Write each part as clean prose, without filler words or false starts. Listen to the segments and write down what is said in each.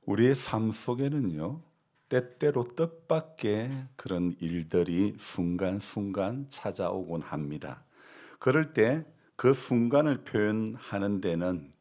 우리의 삶 속에는요, 때때로 뜻밖의 그런 일들이 순간순간 찾아오곤 합니다. 그럴 때 그 순간을 표현하는 데는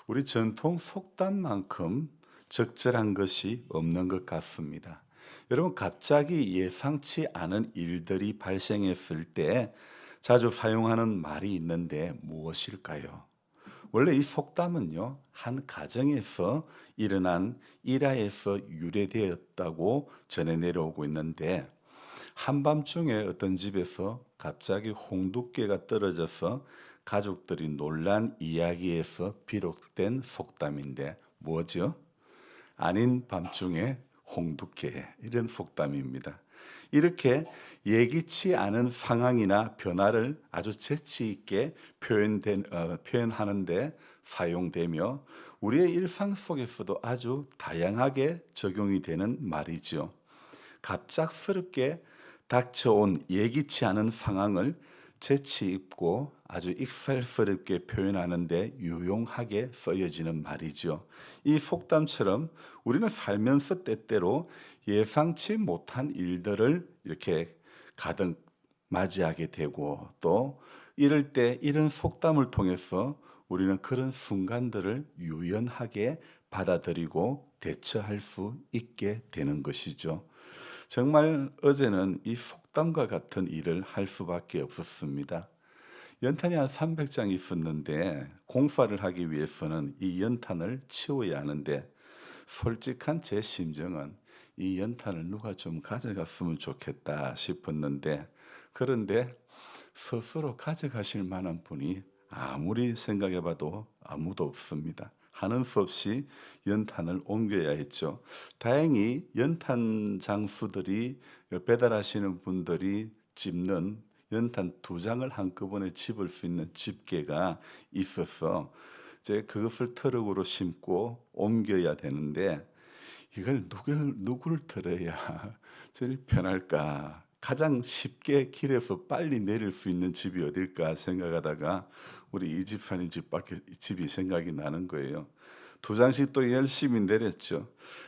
우리 전통 속담만큼 적절한 것이 없는 것 같습니다. 여러분, 갑자기 예상치 않은 일들이 발생했을 때 자주 사용하는 말이 있는데 무엇일까요? 원래 이 속담은요, 한 가정에서 일어난 일화에서 유래되었다고 전해 내려오고 있는데, 한밤중에 어떤 집에서 갑자기 홍두깨가 떨어져서 가족들이 놀란 이야기에서 비롯된 속담인데, 뭐죠? 아닌 밤중에 홍두깨, 이런 속담입니다. 이렇게 예기치 않은 상황이나 변화를 아주 재치 있게 표현하는데 사용되며 우리의 일상 속에서도 아주 다양하게 적용이 되는 말이죠. 갑작스럽게 닥쳐온 예기치 않은 상황을 재치 있고 아주 익살스럽게 표현하는데 유용하게 쓰여지는 말이죠. 이 속담처럼 우리는 살면서 때때로 예상치 못한 일들을 이렇게 가득 맞이하게 되고, 또 이럴 때 이런 속담을 통해서 우리는 그런 순간들을 유연하게 받아들이고 대처할 수 있게 되는 것이죠. 정말 어제는 이 속담과 같은 일을 할 수밖에 없었습니다. 연탄이 한 300장 있었는데 공사를 하기 위해서는 이 연탄을 치워야 하는데, 솔직한 제 심정은 이 연탄을 누가 좀 가져갔으면 좋겠다 싶었는데, 그런데 스스로 가져가실 만한 분이 아무리 생각해 봐도 아무도 없습니다. 하는 수 없이 연탄을 옮겨야 했죠. 다행히 연탄 장수들이, 배달하시는 분들이 집는 연탄 두 장을 한꺼번에 집을 수 있는 집게가 있어서 이제 그것을 트럭으로 심고 옮겨야 되는데, 이걸 누구를 들어야 제일 편할까? 가장 쉽게 길에서 빨리 내릴 수 있는 집이 어딜까 생각하다가 우리 이 집사님 집이 생각이 나는 거예요. 두 장씩 또 열심히 내렸죠.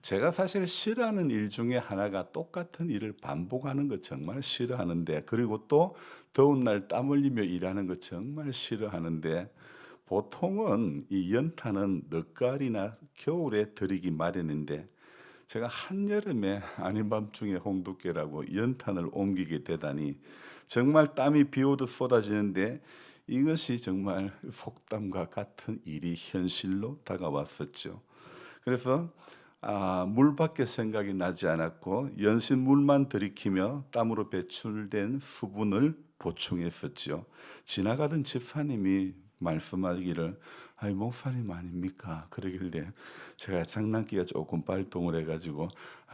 제가 사실 싫어하는 일 중에 하나가 똑같은 일을 반복하는 거 정말 싫어하는데, 그리고 또 더운 날 땀 흘리며 일하는 거 정말 싫어하는데, 보통은 이 연탄은 늦가을이나 겨울에 들이기 마련인데, 제가 한여름에 아닌 밤중에 홍두깨라고 연탄을 옮기게 되다니 정말 땀이 비 오듯 쏟아지는데, 이것이 정말 속담과 같은 일이 현실로 다가왔었죠. 그래서 물밖에 생각이 나지 않았고 연신 물만 들이키며 땀으로 배출된 수분을 보충했었죠. 지나가던 집사님이 말씀하기를, 아이 목사님 아닙니까? 그러길래 제가 장난기가 조금 발동을 해가지고,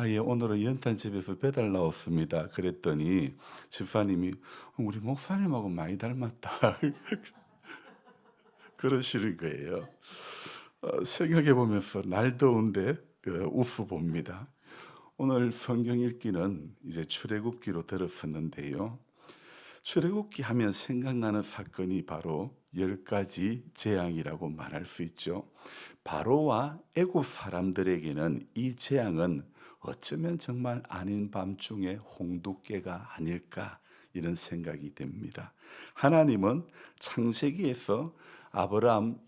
예, 오늘은 연탄집에서 배달 나왔습니다. 그랬더니 집사님이, 우리 목사님하고 많이 닮았다. 그러시는 거예요. 생각해 보면서 날 더운데 웃어 봅니다. 오늘 성경 읽기는 이제 출애굽기로 들었었는데요. 출애굽기 하면 생각나는 사건이 바로 10가지 재앙이라고 말할 수 있죠. 바로와 애굽 사람들에게는 이 재앙은 어쩌면 정말 아닌 밤중에 홍두깨가 아닐까, 이런 생각이 됩니다. 하나님은 창세기에서 아브라함,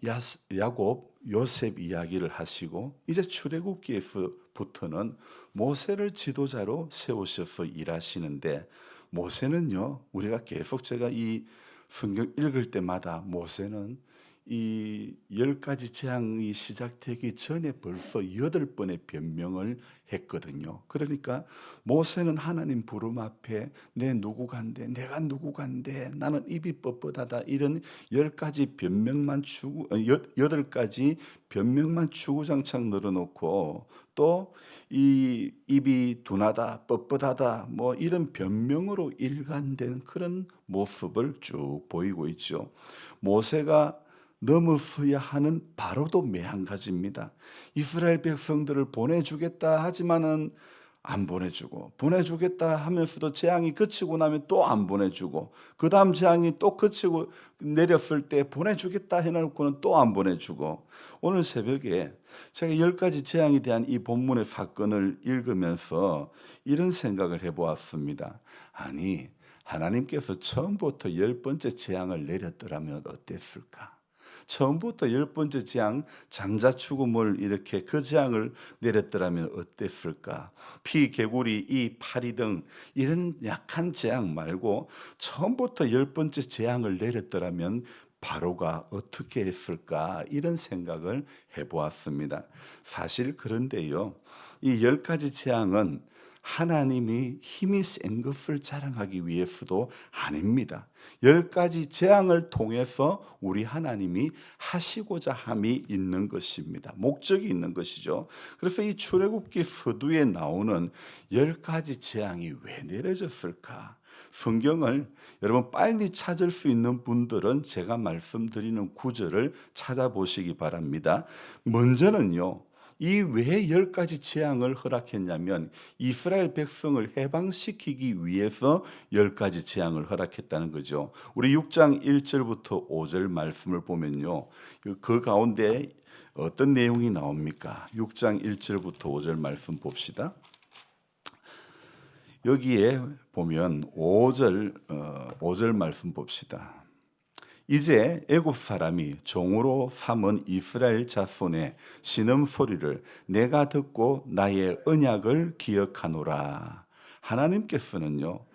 야곱, 요셉 이야기를 하시고 이제 출애굽기에서부터는 모세를 지도자로 세우셔서 일하시는데, 모세는요, 우리가 계속 제가 이 성경 읽을 때마다 모세는 이 10가지 재앙이 시작되기 전에 벌써 8번의 변명을 했거든요. 그러니까 모세는 하나님 부름 앞에 내 누구간데, 내가 누구간데, 나는 입이 뻣뻣하다, 이런 10가지 변명만 8가지 변명만 추구장창 늘어놓고, 또 이 입이 둔하다, 뻣뻣하다, 뭐 이런 변명으로 일관된 그런 모습을 쭉 보이고 있죠. 모세가 넘어서야 하는 바로도 매한가지입니다. 이스라엘 백성들을 보내주겠다 하지만은 안 보내주고, 보내주겠다 하면서도 재앙이 그치고 나면 또 안 보내주고, 그 다음 재앙이 또 그치고 내렸을 때 보내주겠다 해놓고는 또 안 보내주고. 오늘 새벽에 제가 10가지 재앙에 대한 이 본문의 사건을 읽으면서 이런 생각을 해보았습니다. 아니, 하나님께서 처음부터 10번째 재앙을 내렸더라면 어땠을까? 처음부터 10번째 재앙, 장자 죽음을 이렇게 그 재앙을 내렸더라면 어땠을까? 피, 개구리, 이 파리 등 이런 약한 재앙 말고 처음부터 10번째 재앙을 내렸더라면 바로가 어떻게 했을까? 이런 생각을 해보았습니다. 사실 그런데요, 이 10가지 재앙은 하나님이 힘이 센 것을 자랑하기 위해서도 아닙니다. 10가지 재앙을 통해서 우리 하나님이 하시고자 함이 있는 것입니다. 목적이 있는 것이죠. 그래서 이 출애굽기 서두에 나오는 10가지 재앙이 왜 내려졌을까? 성경을 여러분 빨리 찾을 수 있는 분들은 제가 말씀드리는 구절을 찾아보시기 바랍니다. 먼저는요, 이 왜 10가지 재앙을 허락했냐면 이스라엘 백성을 해방시키기 위해서 10가지 재앙을 허락했다는 거죠. 우리 6장 1절부터 5절 말씀을 보면요, 그 가운데 어떤 내용이 나옵니까? 6장 1절부터 5절 말씀 봅시다. 여기에 보면 5절 말씀 봅시다. 이제 애굽 사람이 종으로 삼은 이스라엘 자손의 신음 소리를 내가 듣고 나의 언약을 기억하노라. 하나님께서는요,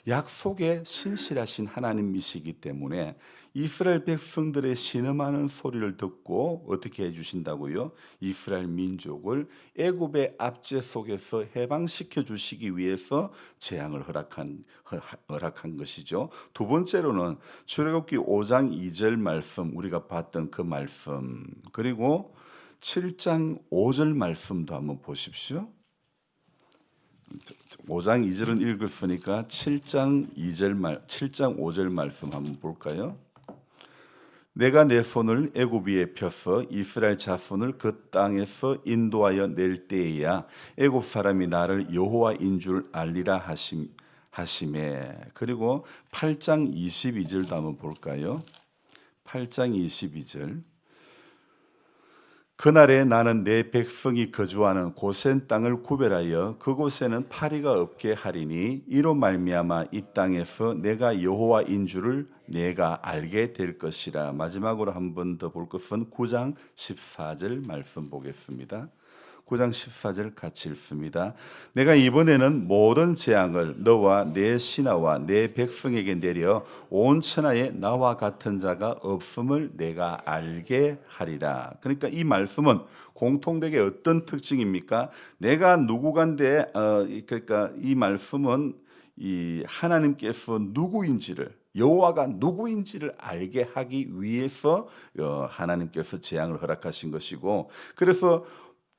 약속에 신실하신 하나님이시기 때문에 이스라엘 백성들의 신음하는 소리를 듣고 어떻게 해주신다고요? 이스라엘 민족을 애굽의 압제 속에서 해방시켜 주시기 위해서 재앙을 허락한 것이죠. 두 번째로는 출애굽기 5장 2절 말씀, 우리가 봤던 그 말씀, 그리고 7장 5절 말씀도 한번 보십시오. 5장 2절은 읽었으니까 7장 5절 말씀 한번 볼까요? 내가 내 손을 애굽 위에 펴서 이스라엘 자손을 그 땅에서 인도하여 낼 때에야 애굽 사람이 나를 여호와인 줄 알리라 하심에. 그리고 8장 22절도 한번 볼까요? 8장 22절. 그날에 나는 내 백성이 거주하는 고센 땅을 구별하여 그곳에는 파리가 없게 하리니 이로 말미암아 이 땅에서 내가 여호와인 줄을 내가 알게 될 것이라. 마지막으로 한 번 더 볼 것은 9장 14절 말씀 보겠습니다. 9장 14절 같이 읽습니다. 내가 이번에는 모든 재앙을 너와 내 신하와 내 백성에게 내려 온 천하에 나와 같은 자가 없음을 내가 알게 하리라. 그러니까 이 말씀은 공통되게 어떤 특징입니까? 내가 누구간데 그러니까 이 말씀은 이 하나님께서 누구인지를, 여호와가 누구인지를 알게 하기 위해서 하나님께서 재앙을 허락하신 것이고, 그래서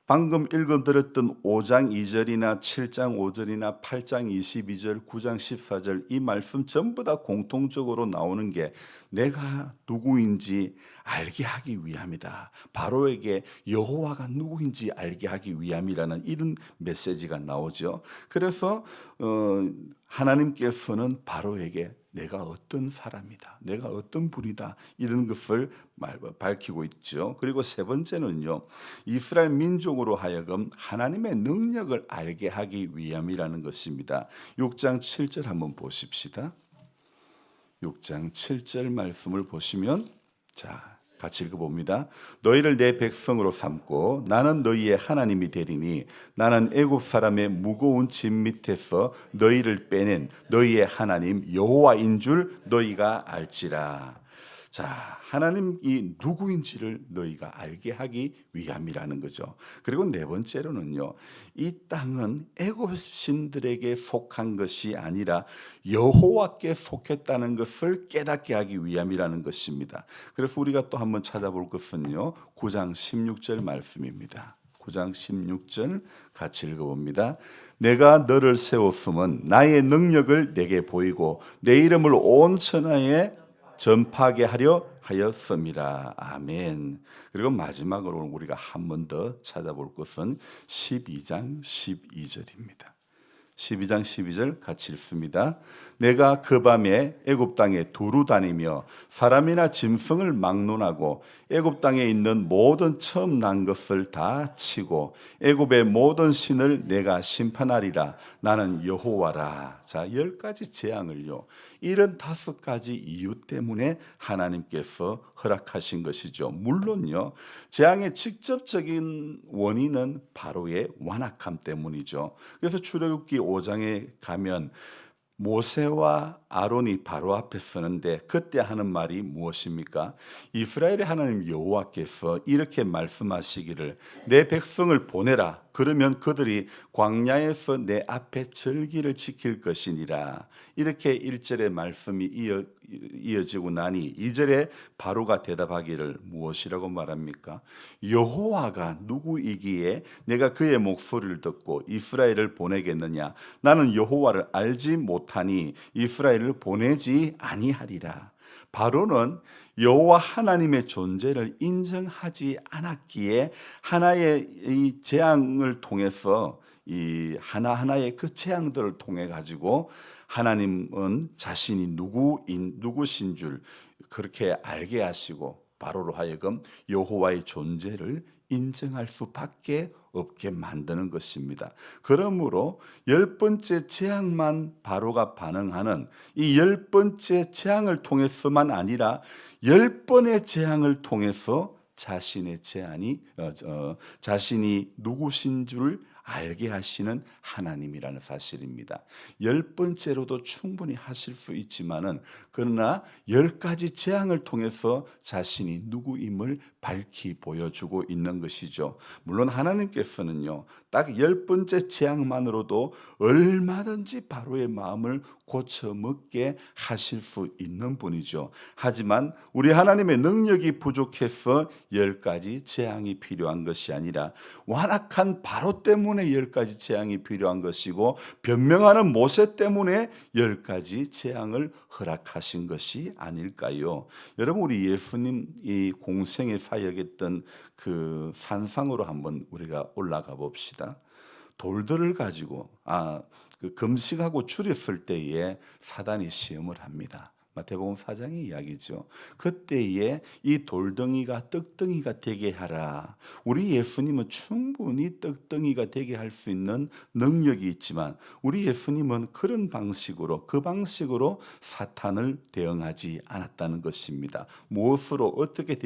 방금 읽어드렸던 5장 2절이나 7장 5절이나 8장 22절, 9장 14절 이 말씀 전부 다 공통적으로 나오는 게 내가 누구인지 알게 하기 위함이다. 바로에게 여호와가 누구인지 알게 하기 위함이라는 이런 메시지가 나오죠. 그래서 하나님께서는 바로에게 내가 어떤 사람이다, 내가 어떤 분이다, 이런 것을 밝히고 있죠. 그리고 세 번째는요, 이스라엘 민족으로 하여금 하나님의 능력을 알게 하기 위함이라는 것입니다. 6장 7절 한번 보십시다. 6장 7절 말씀을 보시면, 자, 같이 읽어봅니다. 너희를 내 백성으로 삼고 나는 너희의 하나님이 되리니 나는 애굽 사람의 무거운 짐 밑에서 너희를 빼낸 너희의 하나님 여호와인 줄 너희가 알지라. 자, 하나님이 누구인지를 너희가 알게 하기 위함이라는 거죠. 그리고 네 번째로는요, 이 땅은 애굽 신들에게 속한 것이 아니라 여호와께 속했다는 것을 깨닫게 하기 위함이라는 것입니다. 그래서 우리가 또 한번 찾아볼 것은요, 9장 16절 말씀입니다. 9장 16절 같이 읽어봅니다. 내가 너를 세웠음은 나의 능력을 내게 보이고 내 이름을 온 천하에 전파하게 하려 하였습니다. 아멘. 그리고 마지막으로 우리가 한 번 더 찾아볼 것은 12장 12절입니다. 12장 12절 같이 읽습니다. 내가 그 밤에 애굽 땅에 두루 다니며 사람이나 짐승을 막론하고 애굽 땅에 있는 모든 처음 난 것을 다 치고 애굽의 모든 신을 내가 심판하리라. 나는 여호와라. 자, 10가지 재앙을요. 75가지 이유 때문에 하나님께서 허락하신 것이죠. 물론요. 재앙의 직접적인 원인은 바로의 완악함 때문이죠. 그래서 출애굽기 5장에 가면 모세와 아론이 바로 앞에 서는데 그때 하는 말이 무엇입니까? 이스라엘의 하나님 여호와께서 이렇게 말씀하시기를 내 백성을 보내라. 그러면 그들이 광야에서 내 앞에 절기를 지킬 것이니라. 이렇게 1절의 말씀이 이어지고 나니 2절에 바로가 대답하기를 무엇이라고 말합니까? 여호와가 누구이기에 내가 그의 목소리를 듣고 이스라엘을 보내겠느냐? 나는 여호와를 알지 못하니 이스라엘을 보내지 아니하리라. 바로는 여호와 하나님의 존재를 인정하지 않았기에 하나의 이 재앙을 통해서 이 하나하나의 그 재앙들을 통해 가지고 하나님은 자신이 누구신 줄 그렇게 알게 하시고 바로로 하여금 여호와의 존재를 인정할 수밖에 없게 만드는 것입니다. 그러므로 10번째 재앙만 바로가 반응하는 이 10번째 재앙을 통해서만 아니라 10번의 재앙을 통해서 자신의 자신이 누구신 줄 알게 하시는 하나님이라는 사실입니다. 10번째로도 충분히 하실 수 있지만은 그러나 10가지 재앙을 통해서 자신이 누구임을 밝히 보여주고 있는 것이죠. 물론 하나님께서는요, 딱 10번째 재앙만으로도 얼마든지 바로의 마음을 고쳐먹게 하실 수 있는 분이죠. 하지만 우리 하나님의 능력이 부족해서 10가지 재앙이 필요한 것이 아니라 완악한 바로 때문에 10가지 재앙이 필요한 것이고 변명하는 모세 때문에 10가지 재앙을 허락하신 것이 아닐까요? 여러분, 우리 예수님 이 공생의 사역했던 그 산상으로 한번 우리가 올라가 봅시다. 돌들을 가지고 그 금식하고 줄였을 때에 사단이 시험을 합니다. 마태복음 4장의 이야기죠. 그때에 이 돌덩이가 떡덩이가 되게 하라. 우리 예수님은 충분히 떡덩이가 되게 할 수 있는 능력이 있지만 우리 예수님은 그런 방식으로 그 방식으로 사탄을 대응하지 않았다는 것입니다. 무엇으로 어떻게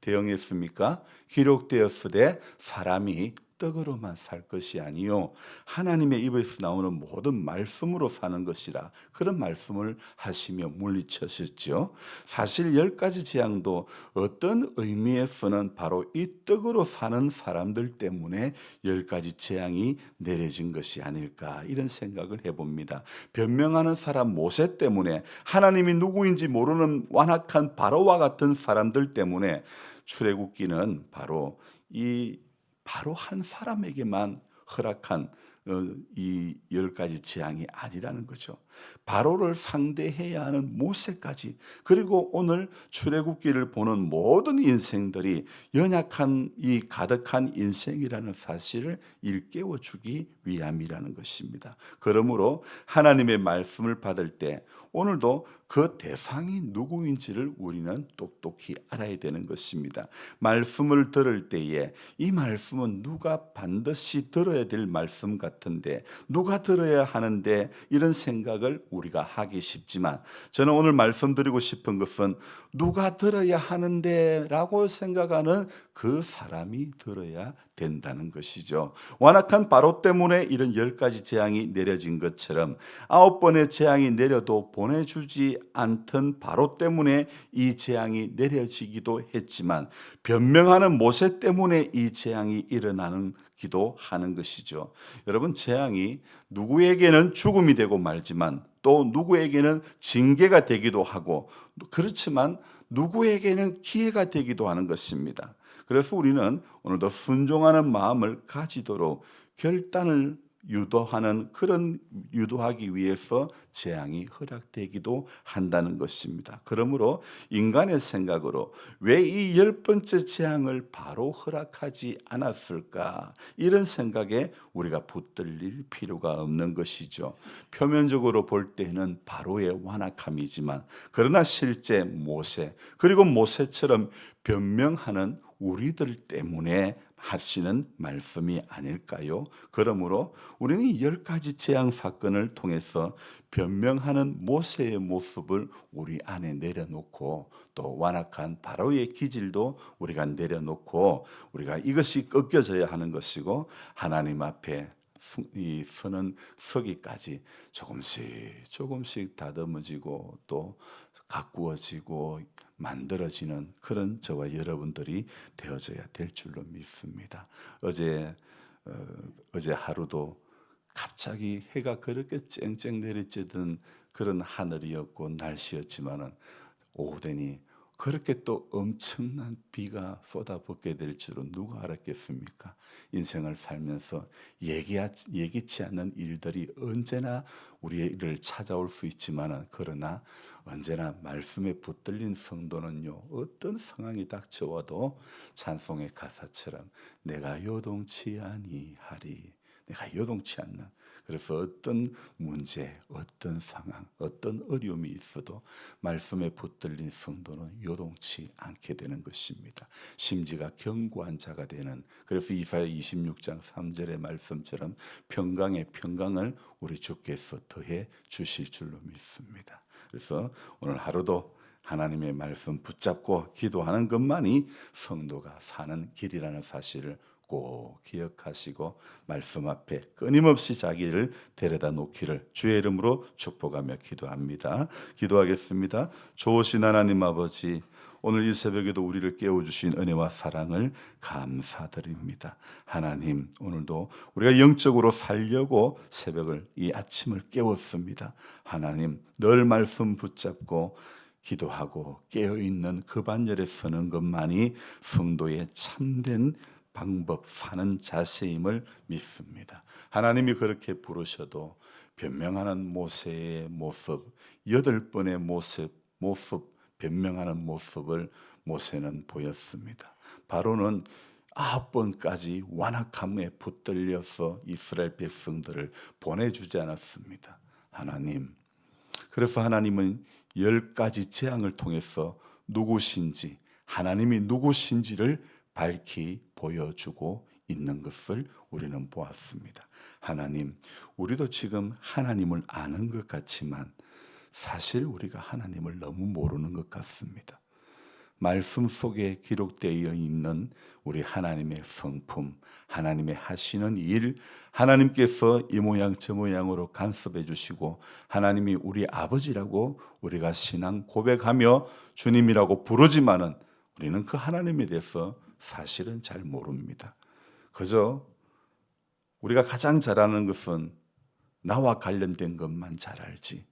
대응했습니까? 기록되었으되 사람이 떡으로만 살 것이 아니요 하나님의 입에서 나오는 모든 말씀으로 사는 것이라 그런 말씀을 하시며 물리쳤었죠. 사실 10가지 재앙도 어떤 의미에서는 바로 이 떡으로 사는 사람들 때문에 10가지 재앙이 내려진 것이 아닐까 이런 생각을 해봅니다. 변명하는 사람 모세 때문에 하나님이 누구인지 모르는 완악한 바로와 같은 사람들 때문에 출애굽기는 바로 한 사람에게만 허락한 이 10가지 재앙이 아니라는 거죠. 바로를 상대해야 하는 모세까지 그리고 오늘 출애굽기를 보는 모든 인생들이 연약한 이 가득한 인생이라는 사실을 일깨워 주기 위함이라는 것입니다. 그러므로 하나님의 말씀을 받을 때 오늘도 그 대상이 누구인지를 우리는 똑똑히 알아야 되는 것입니다. 말씀을 들을 때에 이 말씀은 누가 반드시 들어야 될 말씀 같은데 누가 들어야 하는데 이런 생각을 우리가 하기 쉽지만 저는 오늘 말씀드리고 싶은 것은 누가 들어야 하는데 라고 생각하는 그 사람이 들어야 된다는 것이죠. 완악한 바로 때문에 이런 10가지 재앙이 내려진 것처럼 9번의 재앙이 내려도 보내주지 않던 바로 때문에 이 재앙이 내려지기도 했지만 변명하는 모세 때문에 이 재앙이 일어나기도 하는 것이죠. 여러분, 재앙이 누구에게는 죽음이 되고 말지만 또 누구에게는 징계가 되기도 하고 그렇지만 누구에게는 기회가 되기도 하는 것입니다. 그래서 우리는 오늘도 순종하는 마음을 가지도록 결단을 유도하기 위해서 재앙이 허락되기도 한다는 것입니다. 그러므로 인간의 생각으로 왜 이 10번째 재앙을 바로 허락하지 않았을까? 이런 생각에 우리가 붙들릴 필요가 없는 것이죠. 표면적으로 볼 때는 바로의 완악함이지만 그러나 실제 모세 그리고 모세처럼 변명하는 우리들 때문에 하시는 말씀이 아닐까요? 그러므로 우리는 10가지 재앙 사건을 통해서 변명하는 모세의 모습을 우리 안에 내려놓고 또 완악한 바로의 기질도 우리가 내려놓고 우리가 이것이 꺾여져야 하는 것이고 하나님 앞에 이 서는 서기까지 조금씩 다듬어지고 또 가꾸어지고 만들어지는 그런 저와 여러분들이 되어져야 될 줄로 믿습니다. 어제 하루도 갑자기 해가 그렇게 쨍쨍 내리쬐던 그런 하늘이었고 날씨였지만은 오후 되니 그렇게 또 엄청난 비가 쏟아붓게 될 줄은 누가 알았겠습니까? 인생을 살면서 예기치 않는 일들이 언제나 우리를 찾아올 수 있지만은 그러나 언제나 말씀에 붙들린 성도는요 어떤 상황이 닥쳐와도 찬송의 가사처럼 내가 요동치 아니하리 내가 요동치 않는 그래서 어떤 문제, 어떤 상황, 어떤 어려움이 있어도 말씀에 붙들린 성도는 요동치 않게 되는 것입니다. 심지가 견고한 자가 되는 그래서 이사야 26장 3절의 말씀처럼 평강의 평강을 우리 주께서 더해 주실 줄로 믿습니다. 그래서 오늘 하루도 하나님의 말씀 붙잡고 기도하는 것만이 성도가 사는 길이라는 사실을 꼭 기억하시고 말씀 앞에 끊임없이 자기를 데려다 놓기를 주의 이름으로 축복하며 기도합니다. 기도하겠습니다. 좋으신 하나님 아버지 오늘 이 새벽에도 우리를 깨워주신 은혜와 사랑을 감사드립니다. 하나님 오늘도 우리가 영적으로 살려고 새벽을 이 아침을 깨웠습니다. 하나님 늘 말씀 붙잡고 기도하고 깨어있는 그 반열에 서는 것만이 성도의 참된 방법 사는 자세임을 믿습니다. 하나님이 그렇게 부르셔도 변명하는 모세의 모습 8번의 모습 변명하는 모습을 모세는 보였습니다. 바로는 9번까지 완악함에 붙들려서 이스라엘 백성들을 보내주지 않았습니다. 하나님 그래서 하나님은 10가지 재앙을 통해서 누구신지 하나님이 누구신지를 밝히 보여주고 있는 것을 우리는 보았습니다. 하나님, 우리도 지금 하나님을 아는 것 같지만 사실 우리가 하나님을 너무 모르는 것 같습니다. 말씀 속에 기록되어 있는 우리 하나님의 성품, 하나님의 하시는 일, 하나님께서 이 모양 저 모양으로 간섭해 주시고 하나님이 우리 아버지라고 우리가 신앙 고백하며 주님이라고 부르지만은 우리는 그 하나님에 대해서 사실은 잘 모릅니다. 그저 우리가 가장 잘 아는 것은 나와 관련된 것만 잘 알지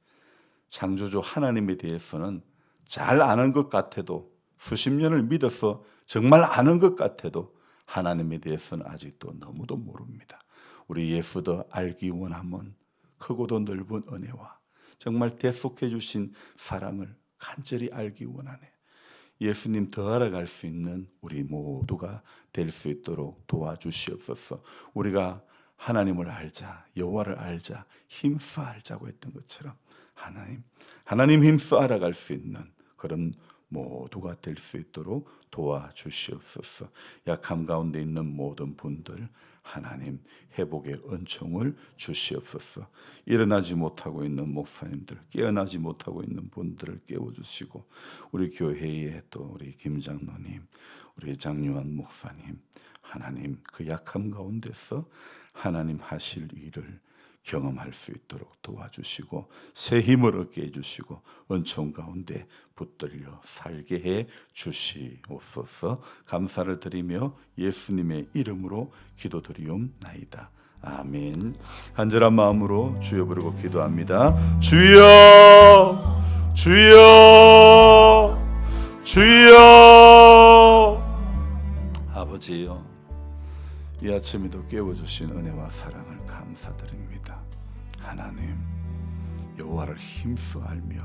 창조주 하나님에 대해서는 잘 아는 것 같아도 수십 년을 믿어서 정말 아는 것 같아도 하나님에 대해서는 아직도 너무도 모릅니다. 우리 예수도 알기 원하면 크고도 넓은 은혜와 정말 대속해 주신 사랑을 간절히 알기 원하네. 예수님 더 알아갈 수 있는 우리 모두가 될 수 있도록 도와주시옵소서. 우리가 하나님을 알자, 여호와를 알자, 힘써 알자고 했던 것처럼 하나님 힘써 알아갈 수 있는 그런 모두가 될 수 있도록 도와주시옵소서. 약함 가운데 있는 모든 분들 하나님 회복의 은총을 주시옵소서. 일어나지 못하고 있는 목사님들, 깨어나지 못하고 있는 분들을 깨워주시고 우리 교회에 또 우리 김 장로님, 우리 장유한 목사님 하나님 그 약함 가운데서 하나님 하실 일을 경험할 수 있도록 도와주시고 새 힘을 얻게 해주시고 은총 가운데 붙들려 살게 해 주시옵소서. 감사를 드리며 예수님의 이름으로 기도드리옵나이다. 아멘. 간절한 마음으로 주여 부르고 기도합니다. 주여 주여 주여. 아버지요 이 아침에도 깨워주신 은혜와 사랑을 감사드립니다. 하나님, 여호와를 힘써 알며